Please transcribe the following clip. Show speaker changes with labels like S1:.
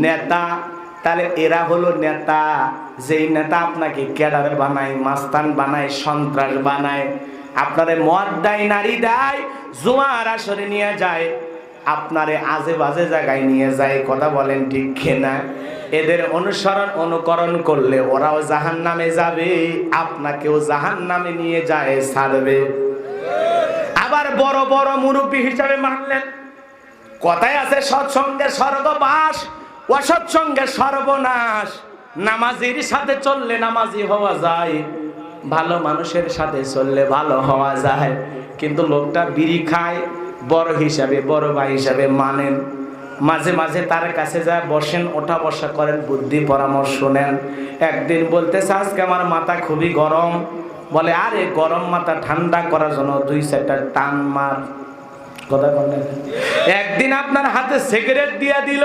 S1: নেতা। তাহলে এরা হলো নেতা, যেই নেতা আপনাকে ক্যাডার বানায়, মাস্তান বানায়, সন্ত্রাস বানায়, আপনারে মদ দেয়, নারী দেয়, জুয়ার আসরে নিয়ে যায়, আপনারে আজে বাজে জায়গায় নিয়ে যায়। কথা বলেন ঠিক কিনা? এদের অনুসরণ অনুকরণ করলে ওরাও জাহান্নামে যাবে, আপনাকেও জাহান্নামে নিয়ে যায়, ছাড়বে। আবার বড় বড় মুরব্বী হিসাবে মানলেন। কথায় আছে সৎসঙ্গে স্বর্গবাস, অসৎসঙ্গে সর্বনাশ। নামাজির সাথে চললে নামাজি হওয়া যায়, ভালো মানুষের সাথে চললে ভালো হওয়া যায়। কিন্তু লোকটা বিড়ি খায়, বড় হিসাবে, বড় ভাই হিসাবে মানেন, মাঝে মাঝে তার কাছে যায় বসেন, ওঠা বসা করেন, বুদ্ধি পরামর্শ নেন। একদিন বলতেছে আজকে আমার মাথা খুবই গরম। বলে আরে গরম মাথা ঠান্ডা করার জন্য 2-4টা টান মার। কথা বলেন। একদিন আপনার হাতে সিগারেট দিয়ে দিল,